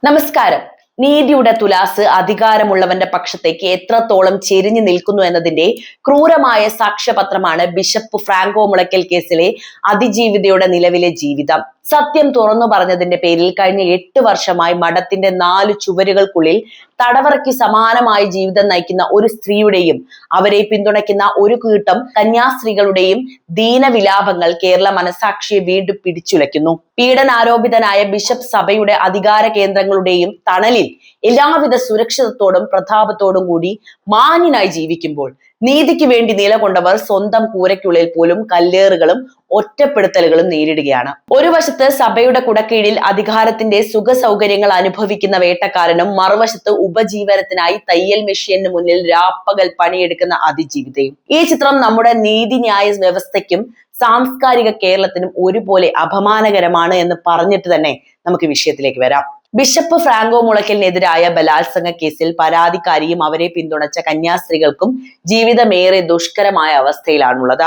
നമസ്കാരം. നീതിയുടെ തുലാസ് അധികാരമുള്ളവന്റെ പക്ഷത്തേക്ക് എത്രത്തോളം ചെരിഞ്ഞു നിൽക്കുന്നു എന്നതിന്റെ ക്രൂരമായ സാക്ഷ്യപത്രമാണ് ബിഷപ്പ് ഫ്രാങ്കോ മുളയ്ക്കൽ കേസിലെ അതിജീവിതയുടെ നിലവിലെ ജീവിതം. സത്യം തുറന്നു പറഞ്ഞതിന്റെ പേരിൽ കഴിഞ്ഞ 8 വർഷമായി മഠത്തിന്റെ 4 ചുവരുകൾക്കുള്ളിൽ തടവറയ്ക്ക് സമാനമായ ജീവിതം നയിക്കുന്ന ഒരു സ്ത്രീയുടെയും അവരെ പിന്തുണയ്ക്കുന്ന ഒരു കൂട്ടം കന്യാസ്ത്രീകളുടെയും ദീനവിലാപങ്ങൾ കേരള മനസാക്ഷിയെ വീണ്ടും പിടിച്ചുലയ്ക്കുന്നു. പീഡനാരോപിതനായ ബിഷപ്പ് സഭയുടെ അധികാര കേന്ദ്രങ്ങളുടെയും തണലിൽ എല്ലാവിധ സുരക്ഷിതത്തോടും പ്രതാപത്തോടും കൂടി മാന്യനായി ജീവിക്കുമ്പോൾ നീതിക്ക് വേണ്ടി നിലകൊണ്ടവർ സ്വന്തം കൂരയ്ക്കുള്ളിൽ പോലും കല്ലേറുകളും ഒറ്റപ്പെടുത്തലുകളും നേരിടുകയാണ്. ഒരു വശത്ത് സഭയുടെ കുടക്കീഴിൽ അധികാരത്തിന്റെ സുഖ സൗകര്യങ്ങൾ അനുഭവിക്കുന്ന വേട്ടക്കാരനും, മറുവശത്ത് ഉപജീവനത്തിനായി തയ്യൽ മെഷീന് മുന്നിൽ രാപ്പകൽ പണിയെടുക്കുന്ന അതിജീവിതയും. ഈ ചിത്രം നമ്മുടെ നീതിന്യായ വ്യവസ്ഥയ്ക്കും സാംസ്കാരിക കേരളത്തിനും ഒരുപോലെ അപമാനകരമാണ് എന്ന് പറഞ്ഞിട്ട് തന്നെ നമുക്ക് വിഷയത്തിലേക്ക് വരാം. ബിഷപ്പ് ഫ്രാങ്കോ മുളയ്ക്കലിനെതിരായ ബലാത്സംഗ കേസിൽ പരാതിക്കാരിയും അവരെ പിന്തുണച്ച കന്യാസ്ത്രീകൾക്കും ജീവിതമേറെ ദുഷ്കരമായ അവസ്ഥയിലാണുള്ളത്.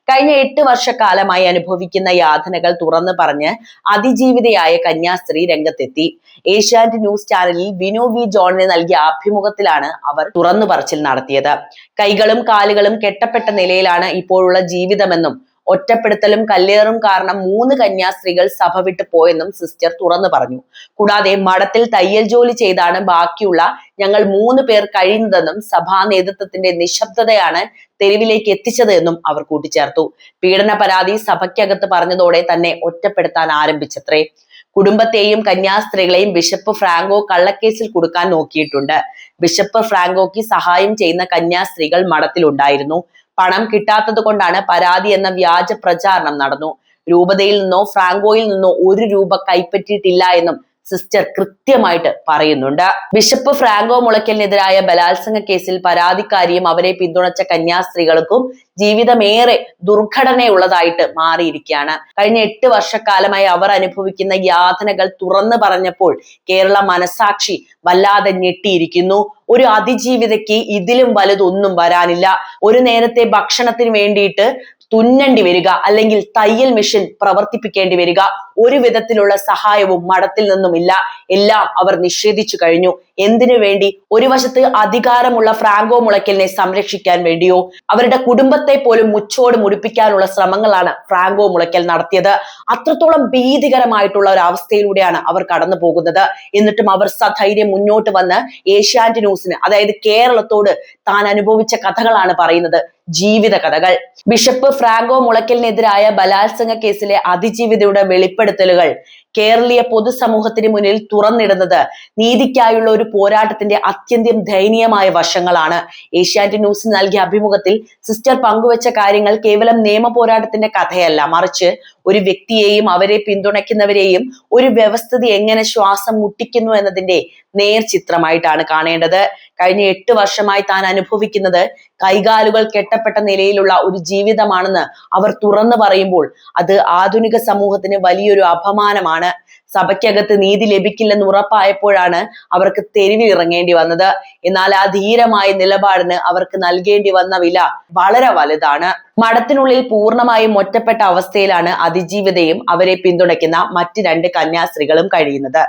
കഴിഞ്ഞ 8 വർഷക്കാലമായി അനുഭവിക്കുന്ന യാതനകൾ തുറന്നു പറഞ്ഞ് അതിജീവിതയായ കന്യാസ്ത്രീ രംഗത്തെത്തി. ഏഷ്യാനെറ്റ് ന്യൂസ് ചാനലിൽ വിനു വി ജോണിന് നൽകിയ അഭിമുഖത്തിലാണ് അവർ തുറന്നു പറച്ചിൽ നടത്തിയത്. കൈകളും കാലുകളും കെട്ടപ്പെട്ട നിലയിലാണ് ഇപ്പോഴുള്ള ജീവിതമെന്നും ഒറ്റപ്പെടുത്തലും കല്ലേറും കാരണം 3 കന്യാസ്ത്രീകൾ സഭ വിട്ടു പോയെന്നും സിസ്റ്റർ തുറന്നു പറഞ്ഞു. കൂടാതെ മഠത്തിൽ തയ്യൽ ജോലി ചെയ്താണ് ബാക്കിയുള്ള ഞങ്ങൾ 3 പേർ കഴിയുന്നതെന്നും സഭാ നേതൃത്വത്തിന്റെ നിശബ്ദതയാണ് തെരുവിലേക്ക് എത്തിച്ചത് എന്നും അവർ കൂട്ടിച്ചേർത്തു. പീഡന പരാതി സഭയ്ക്കകത്ത് പറഞ്ഞതോടെ തന്നെ ഒറ്റപ്പെടുത്താൻ ആരംഭിച്ചത്രേ. കുടുംബത്തെയും കന്യാസ്ത്രീകളെയും ബിഷപ്പ് ഫ്രാങ്കോ കള്ളക്കേസിൽ കുടുക്കാൻ നോക്കിയിട്ടുണ്ട്. ബിഷപ്പ് ഫ്രാങ്കോയ്ക്ക് സഹായം ചെയ്യുന്ന കന്യാസ്ത്രീകൾ മഠത്തിലുണ്ടായിരുന്നു. പണം കിട്ടാത്തത് കൊണ്ടാണ് പരാതി എന്ന വ്യാജ പ്രചാരണം നടന്നു. രൂപതയിൽ നിന്നോ ഫ്രാങ്കോയിൽ നിന്നോ 1 രൂപ കൈപ്പറ്റിയിട്ടില്ല എന്നും സിസ്റ്റർ കൃത്യമായിട്ട് പറയുന്നുണ്ട്. ബിഷപ്പ് ഫ്രാങ്കോ മുളയ്ക്കലിനെതിരായ ബലാത്സംഗ കേസിൽ പരാതിക്കാരിയും അവരെ പിന്തുണച്ച കന്യാസ്ത്രീകൾക്കും ജീവിതമേറെ ദുർഘടനയുള്ളതായിട്ട് മാറിയിരിക്കുകയാണ്. കഴിഞ്ഞ 8 വർഷക്കാലമായി അവർ അനുഭവിക്കുന്ന യാതനകൾ തുറന്നു പറഞ്ഞപ്പോൾ കേരള മനസാക്ഷി വല്ലാതെ ഞെട്ടിയിരിക്കുന്നു. ഒരു അതിജീവിതയ്ക്ക് ഇതിലും വലുതൊന്നും വരാനില്ല. ഒരു നേരത്തെ ഭക്ഷണത്തിന് വേണ്ടിയിട്ട് തുന്നേണ്ടി വരിക, അല്ലെങ്കിൽ തയ്യൽ മെഷീൻ പ്രവർത്തിപ്പിക്കേണ്ടി വരിക, ഒരു വിധത്തിലുള്ള സഹായവും മഠത്തിൽ നിന്നുമില്ല. എല്ലാം അവർ നിഷേധിച്ചു കഴിഞ്ഞു. എന്തിനു വേണ്ടി? ഒരു വശത്ത് അധികാരമുള്ള ഫ്രാങ്കോ മുളയ്ക്കലിനെ സംരക്ഷിക്കാൻ വേണ്ടിയോ? അവരുടെ കുടുംബത്തെ പോലും മുച്ചോട് മുടിപ്പിക്കാനുള്ള ശ്രമങ്ങളാണ് ഫ്രാങ്കോ മുളയ്ക്കൽ നടത്തിയത്. അത്രത്തോളം ഭീതികരമായിട്ടുള്ള ഒരു അവസ്ഥയിലൂടെയാണ് അവർ കടന്നു പോകുന്നത്. എന്നിട്ടും അവർ സധൈര്യം മുന്നോട്ട് വന്ന് ഏഷ്യാനെറ്റ് ന്യൂസിന്, അതായത് കേരളത്തോട് താൻ അനുഭവിച്ച കഥകളാണ് പറയുന്നത്, ജീവിത കഥകൾ. ബിഷപ്പ് ഫ്രാങ്കോ മുളയ്ക്കലിനെതിരായ ബലാത്സംഗ കേസിലെ അതിജീവിതയുടെ വെളിപ്പെടുത്തലുകൾ കേരളീയ പൊതുസമൂഹത്തിന് മുന്നിൽ തുറന്നിടുന്നത് നീതിക്കായുള്ള ഒരു പോരാട്ടത്തിന്റെ അത്യന്തം ദയനീയമായ വശങ്ങളാണ്. ഏഷ്യാനെറ്റ് ന്യൂസിന് നൽകിയ അഭിമുഖത്തിൽ സിസ്റ്റർ പങ്കുവച്ച കാര്യങ്ങൾ കേവലം നിയമ പോരാട്ടത്തിന്റെ കഥയല്ല, മറിച്ച് ഒരു വ്യക്തിയെയും അവരെ പിന്തുണയ്ക്കുന്നവരെയും ഒരു വ്യവസ്ഥിതി എങ്ങനെ ശ്വാസം മുട്ടിക്കുന്നു എന്നതിന്റെ നേർചിത്രമായിട്ടാണ് കാണേണ്ടത്. കഴിഞ്ഞ 8 വർഷമായി താൻ അനുഭവിക്കുന്നത് കൈകാലുകൾ കെട്ടപ്പെട്ട നിലയിലുള്ള ഒരു ജീവിതമാണെന്ന് അവർ തുറന്നു പറയുമ്പോൾ അത് ആധുനിക സമൂഹത്തിന് വലിയൊരു അപമാനമാണ്. സഭയ്ക്കകത്ത് നീതി ലഭിക്കില്ലെന്ന് ഉറപ്പായപ്പോഴാണ് അവർക്ക് തെരുവിൽ ഇറങ്ങേണ്ടി വന്നത്. എന്നാൽ ആ ധീരമായ നിലപാടിന് അവർക്ക് നൽകേണ്ടി വന്ന വില വളരെ വലുതാണ്. മഠത്തിനുള്ളിൽ പൂർണ്ണമായും ഒറ്റപ്പെട്ട അവസ്ഥയിലാണ് അതിജീവിതയും അവരെ പിന്തുണയ്ക്കുന്ന മറ്റ് 2 കന്യാസ്ത്രീകളും കഴിയുന്നത്.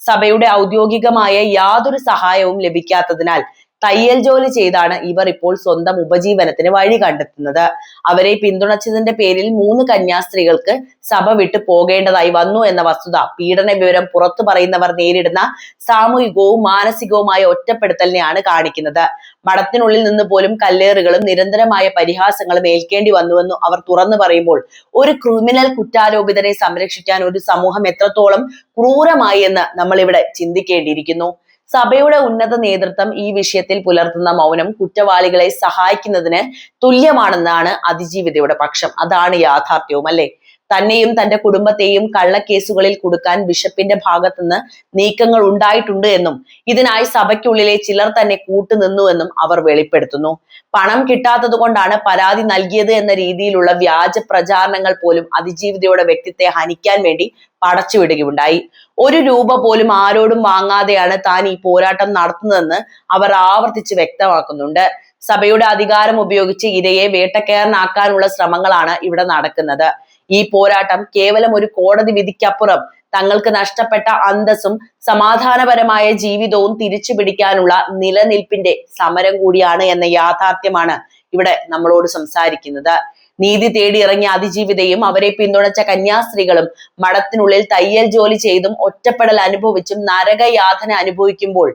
സഭയുടെ ഔദ്യോഗികമായ യാതൊരു സഹായവും ലഭിക്കാത്തതിനാൽ തയ്യൽ ജോലി ചെയ്താണ് ഇവർ ഇപ്പോൾ സ്വന്തം ഉപജീവനത്തിന് വഴി കണ്ടെത്തുന്നത്. അവരെ പിന്തുണച്ചതിന്റെ പേരിൽ 3 കന്യാസ്ത്രീകൾക്ക് സഭ വിട്ടു പോകേണ്ടതായി വന്നു എന്ന വസ്തുത പീഡന വിവരം പുറത്തു പറയുന്നവർ നേരിടുന്ന സാമൂഹികവും മാനസികവുമായ ഒറ്റപ്പെടുത്തലിനെയാണ് കാണിക്കുന്നത്. മഠത്തിനുള്ളിൽ നിന്ന് പോലും കല്ലേറുകളും നിരന്തരമായ പരിഹാസങ്ങളും ഏൽക്കേണ്ടി വന്നുവെന്ന് അവർ തുറന്നു പറയുമ്പോൾ ഒരു ക്രിമിനൽ കുറ്റാരോപിതനെ സംരക്ഷിക്കാൻ ഒരു സമൂഹം എത്രത്തോളം ക്രൂരമായി എന്ന് നമ്മൾ ഇവിടെ ചിന്തിക്കേണ്ടിയിരിക്കുന്നു. സഭയുടെ ഉന്നത നേതൃത്വം ഈ വിഷയത്തിൽ പുലർത്തുന്ന മൗനം കുറ്റവാളികളെ സഹായിക്കുന്നതിന് തുല്യമാണെന്നാണ് അതിജീവിതയുടെ പക്ഷം. അതാണ് യാഥാർത്ഥ്യവും, അല്ലെ? തന്നെയും തന്റെ കുടുംബത്തെയും കള്ളക്കേസുകളിൽ കുടുക്കാൻ ബിഷപ്പിന്റെ ഭാഗത്തുനിന്ന് നീക്കങ്ങൾ ഉണ്ടായിട്ടുണ്ട് എന്നും ഇതിനായി സഭയ്ക്കുള്ളിലെ ചിലർ തന്നെ കൂട്ടുനിന്നുവെന്നും അവർ വെളിപ്പെടുത്തുന്നു. പണം കിട്ടാത്തത് കൊണ്ടാണ് പരാതി നൽകിയത് എന്ന രീതിയിലുള്ള വ്യാജ പ്രചാരണങ്ങൾ പോലും അതിജീവിതയുടെ വ്യക്തിത്വത്തെ ഹനിക്കാൻ വേണ്ടി പടച്ചുവിടുകയുണ്ടായി. 1 രൂപ പോലും ആരോടും വാങ്ങാതെയാണ് താൻ ഈ പോരാട്ടം നടത്തുന്നതെന്ന് അവർ ആവർത്തിച്ച് വ്യക്തമാക്കുന്നുണ്ട്. സഭയുടെ അധികാരം ഉപയോഗിച്ച് ഇരയെ വേട്ടക്കാരനാക്കാനുള്ള ശ്രമങ്ങളാണ് ഇവിടെ നടക്കുന്നത്. ഈ പോരാട്ടം കേവലം ഒരു കോടതി വിധിക്കപ്പുറം തങ്ങൾക്ക് നഷ്ടപ്പെട്ട അന്തസ്സും സമാധാനപരമായ ജീവിതവും തിരിച്ചു പിടിക്കാനുള്ള നിലനിൽപ്പിന്റെ സമരം കൂടിയാണ് എന്ന യാഥാർത്ഥ്യമാണ് ഇവിടെ നമ്മളോട് സംസാരിക്കുന്നത്. നീതി തേടി ഇറങ്ങിയ അതിജീവിതയും അവരെ പിന്തുണച്ച കന്യാസ്ത്രീകളും മഠത്തിനുള്ളിൽ തയ്യൽ ജോലി ചെയ്തും ഒറ്റപ്പെടൽ അനുഭവിച്ചും നരകയാതന അനുഭവിക്കുമ്പോൾ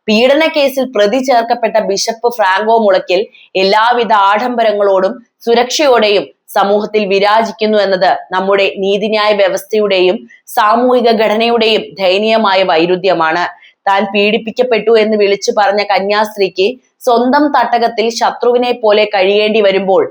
പീഡന കേസിൽ പ്രതി ചേർക്കപ്പെട്ട ബിഷപ്പ് ഫ്രാങ്കോ മുളയ്ക്കൽ എല്ലാവിധ ആഡംബരങ്ങളോടും സുരക്ഷയോടെയും സമൂഹത്തിൽ വിരാജിക്കുന്നു എന്നത് നമ്മുടെ നീതിന്യായ വ്യവസ്ഥയുടെയും സാമൂഹിക ഘടനയുടെയും ദയനീയമായ വൈരുദ്ധ്യമാണ്. താൻ പീഡിപ്പിക്കപ്പെട്ടു എന്ന് വിളിച്ചു പറഞ്ഞ കന്യാസ്ത്രീക്ക് സ്വന്തം തട്ടകത്തിൽ ശത്രുവിനെ പോലെ കഴിയേണ്ടി വരുമ്പോൾ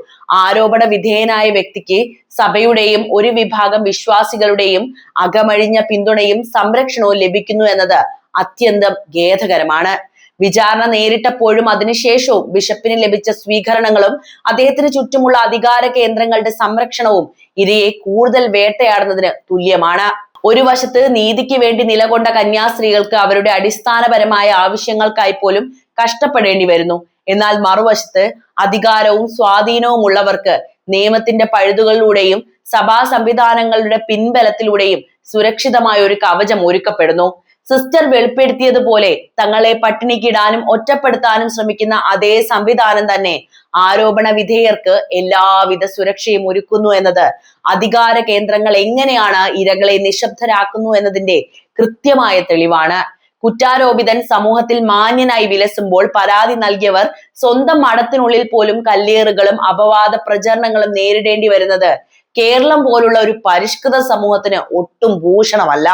ആരോപണ വിധേയനായ വ്യക്തിക്ക് സഭയുടെയും ഒരു വിഭാഗം വിശ്വാസികളുടെയും അകമഴിഞ്ഞ പിന്തുണയും സംരക്ഷണവും ലഭിക്കുന്നു എന്നത് അത്യന്തം ഖേദകരമാണ്. വിചാരണ നേരിട്ടപ്പോഴും അതിനുശേഷവും ബിഷപ്പിന് ലഭിച്ച സ്വീകരണങ്ങളും അദ്ദേഹത്തിന് ചുറ്റുമുള്ള അധികാര കേന്ദ്രങ്ങളുടെ സംരക്ഷണവും ഇരയെ കൂടുതൽ വേട്ടയാടുന്നതിന് തുല്യമാണ്. ഒരു വശത്ത് നീതിക്ക് വേണ്ടി നിലകൊണ്ട കന്യാസ്ത്രീകൾക്ക് അവരുടെ അടിസ്ഥാനപരമായ ആവശ്യങ്ങൾക്കായി പോലും കഷ്ടപ്പെടേണ്ടി വരുന്നു. എന്നാൽ മറുവശത്ത് അധികാരവും സ്വാധീനവും ഉള്ളവർക്ക് നിയമത്തിന്റെ പഴുതുകളിലൂടെയും സഭാ സംവിധാനങ്ങളുടെ പിൻബലത്തിലൂടെയും സുരക്ഷിതമായ ഒരു കവചം ഒരുക്കപ്പെടുന്നു. സിസ്റ്റർ വെളിപ്പെടുത്തിയതുപോലെ തങ്ങളെ പട്ടിണിക്കിടാനും ഒറ്റപ്പെടുത്താനും ശ്രമിക്കുന്ന അതേ സംവിധാനം തന്നെ ആരോപണ വിധേയർക്ക് എല്ലാവിധ സുരക്ഷയും ഒരുക്കുന്നു എന്നത് അധികാര കേന്ദ്രങ്ങൾ എങ്ങനെയാണ് ഇരകളെ നിശബ്ദരാക്കുന്നു എന്നതിന്റെ കൃത്യമായ തെളിവാണ്. കുറ്റാരോപിതൻ സമൂഹത്തിൽ മാന്യനായി വിലസുമ്പോൾ പരാതി നൽകിയവർ സ്വന്തം മഠത്തിനുള്ളിൽ പോലും കല്ലേറുകളും അപവാദ പ്രചരണങ്ങളും നേരിടേണ്ടി വരുന്നത് കേരളം പോലുള്ള ഒരു പരിഷ്കൃത സമൂഹത്തിന് ഒട്ടും ഭൂഷണമല്ല.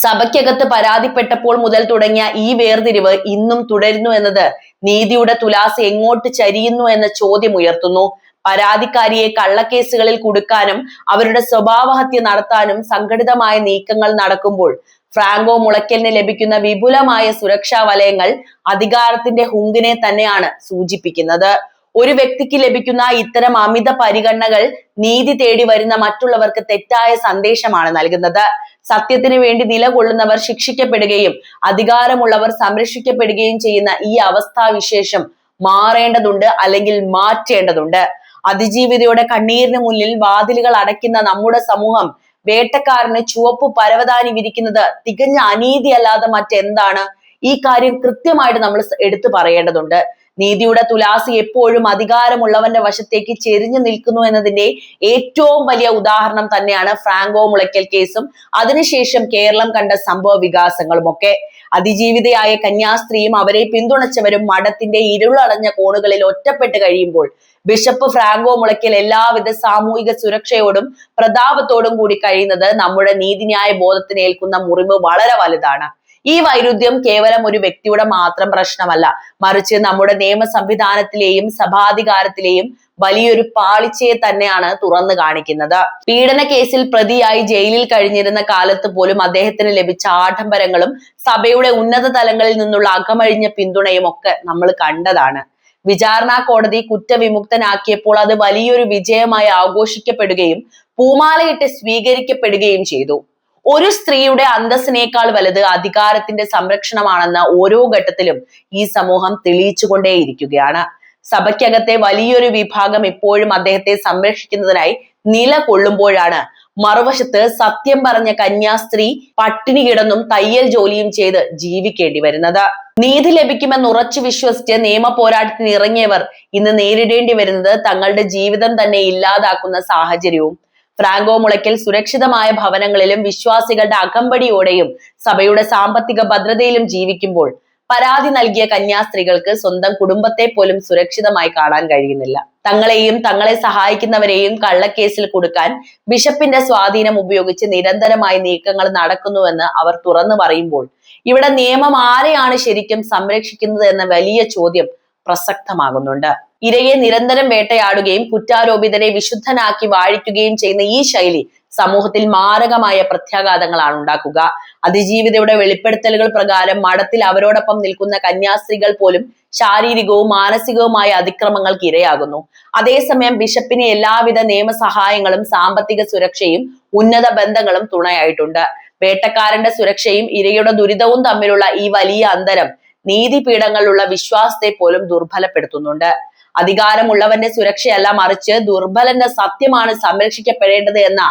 സഭയ്ക്കകത്ത് പരാതിപ്പെട്ടപ്പോൾ മുതൽ തുടങ്ങിയ ഈ വേർതിരിവ് ഇന്നും തുടരുന്നു എന്നത് നീതിയുടെ തുലാസ് എങ്ങോട്ട് ചരിയുന്നു എന്ന ചോദ്യം ഉയർത്തുന്നു. പരാതിക്കാരിയെ കള്ളക്കേസുകളിൽ കുടുക്കാനും അവരുടെ സ്വഭാവഹത്യ നടത്താനും സംഘടിതമായ നീക്കങ്ങൾ നടക്കുമ്പോൾ ഫ്രാങ്കോ മുളയ്ക്കലിന് ലഭിക്കുന്ന വിപുലമായ സുരക്ഷാ വലയങ്ങൾ അധികാരത്തിന്റെ ഹുങ്കിനെ തന്നെയാണ് സൂചിപ്പിക്കുന്നത്. ഒരു വ്യക്തിക്ക് ലഭിക്കുന്ന ഇത്തരം അമിത പരിഗണനകൾ നീതി തേടി വരുന്ന മറ്റുള്ളവർക്ക് തെറ്റായ സന്ദേശമാണ് നൽകുന്നത്. സത്യത്തിന് വേണ്ടി നിലകൊള്ളുന്നവർ ശിക്ഷിക്കപ്പെടുകയും അധികാരമുള്ളവർ സംരക്ഷിക്കപ്പെടുകയും ചെയ്യുന്ന ഈ അവസ്ഥാവിശേഷം മാറേണ്ടതുണ്ട്, അല്ലെങ്കിൽ മാറ്റേണ്ടതുണ്ട്. അതിജീവിതയുടെ കണ്ണീരിന് മുന്നിൽ വാതിലുകൾ അടയ്ക്കുന്ന നമ്മുടെ സമൂഹം വേട്ടക്കാരന് ചുവപ്പ് പരവതാനി വിരിക്കുന്നത് തികഞ്ഞ അനീതിയല്ലാതെ മറ്റെന്താണ്? ഈ കാര്യം കൃത്യമായിട്ട് നമ്മൾ എടുത്തു പറയേണ്ടതുണ്ട്. നീതിയുടെ തുലാസ് എപ്പോഴും അധികാരമുള്ളവന്റെ വശത്തേക്ക് ചെരിഞ്ഞു നിൽക്കുന്നു എന്നതിന്റെ ഏറ്റവും വലിയ ഉദാഹരണം തന്നെയാണ് ഫ്രാങ്കോ മുളയ്ക്കൽ കേസും അതിനുശേഷം കേരളം കണ്ട സംഭവ വികാസങ്ങളും ഒക്കെ. അതിജീവിതയായ കന്യാസ്ത്രീയും അവരെ പിന്തുണച്ചവരും മഠത്തിന്റെ ഇരുളടഞ്ഞ കോണുകളിൽ ഒറ്റപ്പെട്ട് കഴിയുമ്പോൾ ബിഷപ്പ് ഫ്രാങ്കോ മുളയ്ക്കൽ എല്ലാവിധ സാമൂഹിക സുരക്ഷയോടും പ്രതാപത്തോടും കൂടി കഴിയുന്നത് നമ്മുടെ നീതിന്യായ ബോധത്തിന് ഏൽക്കുന്ന മുറിവ് വളരെ വലുതാണ്. ഈ വൈരുദ്ധ്യം കേവലം ഒരു വ്യക്തിയുടെ മാത്രം പ്രശ്നമല്ല, മറിച്ച് നമ്മുടെ നിയമ സംവിധാനത്തിലെയും സഭാധികാരത്തിലെയും വലിയൊരു പാളിച്ചയെ തന്നെയാണ് തുറന്നു കാണിക്കുന്നത്. പീഡന കേസിൽ പ്രതിയായി ജയിലിൽ കഴിഞ്ഞിരുന്ന കാലത്ത് പോലും അദ്ദേഹത്തിന് ലഭിച്ച ആഡംബരങ്ങളും സഭയുടെ ഉന്നത തലങ്ങളിൽ നിന്നുള്ള അകമഴിഞ്ഞ പിന്തുണയും ഒക്കെ നമ്മൾ കണ്ടതാണ്. വിചാരണ കോടതി കുറ്റവിമുക്തനാക്കിയപ്പോൾ അത് വലിയൊരു വിജയമായി ആഘോഷിക്കപ്പെടുകയും പൂമാലയിട്ട് സ്വീകരിക്കപ്പെടുകയും ചെയ്തു. ഒരു സ്ത്രീയുടെ അന്തസ്സിനേക്കാൾ വലുത് അധികാരത്തിന്റെ സംരക്ഷണമാണെന്ന് ഓരോ ഘട്ടത്തിലും ഈ സമൂഹം തെളിയിച്ചുകൊണ്ടേയിരിക്കുകയാണ്. സഭയ്ക്കകത്തെ വലിയൊരു വിഭാഗം ഇപ്പോഴും അദ്ദേഹത്തെ സംരക്ഷിക്കുന്നതിനായി നിലകൊള്ളുമ്പോഴാണ് മറുവശത്ത് സത്യം പറഞ്ഞ കന്യാസ്ത്രീ പട്ടിണി കിടന്നും തയ്യൽ ജോലിയും ചെയ്ത് ജീവിക്കേണ്ടി വരുന്നത്. നീതി ലഭിക്കുമെന്ന് ഉറച്ചു വിശ്വസിച്ച് നിയമ പോരാട്ടത്തിന് ഇറങ്ങിയവർ ഇന്ന് നേരിടേണ്ടി വരുന്നത് തങ്ങളുടെ ജീവിതം തന്നെ ഇല്ലാതാക്കുന്ന സാഹചര്യവും. ഫ്രാങ്കോ മുളയ്ക്കൽ സുരക്ഷിതമായ ഭവനങ്ങളിലും വിശ്വാസികളുടെ അകമ്പടിയോടെയും സഭയുടെ സാമ്പത്തിക ഭദ്രതയിലും ജീവിക്കുമ്പോൾ പരാതി നൽകിയ കന്യാസ്ത്രീകൾക്ക് സ്വന്തം കുടുംബത്തെ പോലും സുരക്ഷിതമായി കാണാൻ കഴിയുന്നില്ല. തങ്ങളെയും തങ്ങളെ സഹായിക്കുന്നവരെയും കള്ളക്കേസിൽ കൊടുക്കാൻ ബിഷപ്പിന്റെ സ്വാധീനം ഉപയോഗിച്ച് നിരന്തരമായി നീക്കങ്ങൾ നടക്കുന്നുവെന്ന് അവർ തുറന്നു പറയുമ്പോൾ ഇവിടെ നിയമം ആരെയാണ് ശരിക്കും സംരക്ഷിക്കുന്നത് എന്ന വലിയ ചോദ്യം പ്രസക്തമാകുന്നുണ്ട്. ഇരയെ നിരന്തരം വേട്ടയാടുകയും കുറ്റാരോപിതരെ വിശുദ്ധനാക്കി വാഴിക്കുകയും ചെയ്യുന്ന ഈ ശൈലി സമൂഹത്തിൽ മാരകമായ പ്രത്യാഘാതങ്ങളാണ് ഉണ്ടാക്കുക. അതിജീവിതയുടെ വെളിപ്പെടുത്തലുകൾ പ്രകാരം മഠത്തിൽ അവരോടൊപ്പം നിൽക്കുന്ന കന്യാസ്ത്രീകൾ പോലും ശാരീരികവും മാനസികവുമായ അതിക്രമങ്ങൾക്ക് ഇരയാകുന്നു. അതേസമയം ബിഷപ്പിന് എല്ലാവിധ നിയമസഹായങ്ങളും സാമ്പത്തിക സുരക്ഷയും ഉന്നത ബന്ധങ്ങളും തുണയായിട്ടുണ്ട്. വേട്ടക്കാരന്റെ സുരക്ഷയും ഇരയുടെ ദുരിതവും തമ്മിലുള്ള ഈ വലിയ അന്തരം നീതിപീഠങ്ങളിലുള്ള വിശ്വാസത്തെ പോലും ദുർബലപ്പെടുത്തുന്നുണ്ട്. അധികാരമുള്ളവന്റെ സുരക്ഷയല്ല, മറിച്ച് ദുർബലന്റെ സത്യമാണ് സംരക്ഷിക്കപ്പെടേണ്ടത് എന്ന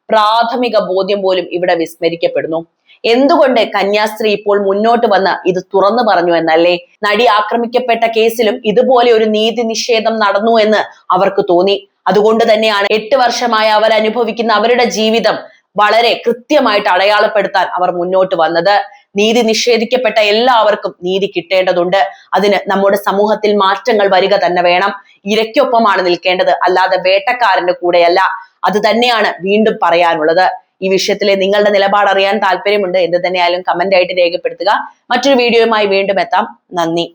പ്രാഥമിക ബോധ്യം പോലും ഇവിടെ വിസ്മരിക്കപ്പെടുന്നു. എന്തുകൊണ്ട് കന്യാസ്ത്രീ ഇപ്പോൾ മുന്നോട്ട് വന്ന് ഇത് തുറന്നു പറഞ്ഞു എന്നല്ലേ? നടി ആക്രമിക്കപ്പെട്ട കേസിലും ഇതുപോലെ ഒരു നീതി നിഷേധം നടന്നു എന്ന് അവർക്ക് തോന്നി. അതുകൊണ്ട് തന്നെയാണ് 8 വർഷമായി അവർ അനുഭവിക്കുന്ന അവരുടെ ജീവിതം വളരെ കൃത്യമായിട്ട് അടയാളപ്പെടുത്താൻ അവർ മുന്നോട്ട് വന്നത്. നീതി നിഷേധിക്കപ്പെട്ട എല്ലാവർക്കും നീതി കിട്ടേണ്ടതുണ്ട്. അതിന് നമ്മുടെ സമൂഹത്തിൽ മാറ്റങ്ങൾ വരിക തന്നെ വേണം. ഇരയ്ക്കൊപ്പമാണ് നിൽക്കേണ്ടത്, അല്ലാതെ വേട്ടക്കാരന്റെ കൂടെയല്ല. അത് തന്നെയാണ് വീണ്ടും പറയാനുള്ളത്. ഈ വിഷയത്തിലെ നിങ്ങളുടെ നിലപാട് അറിയാൻ താല്പര്യമുണ്ട്. എന്ത് തന്നെയായാലും കമന്റ് ആയിട്ട് രേഖപ്പെടുത്തുക. മറ്റൊരു വീഡിയോയുമായി വീണ്ടും എത്താം. നന്ദി.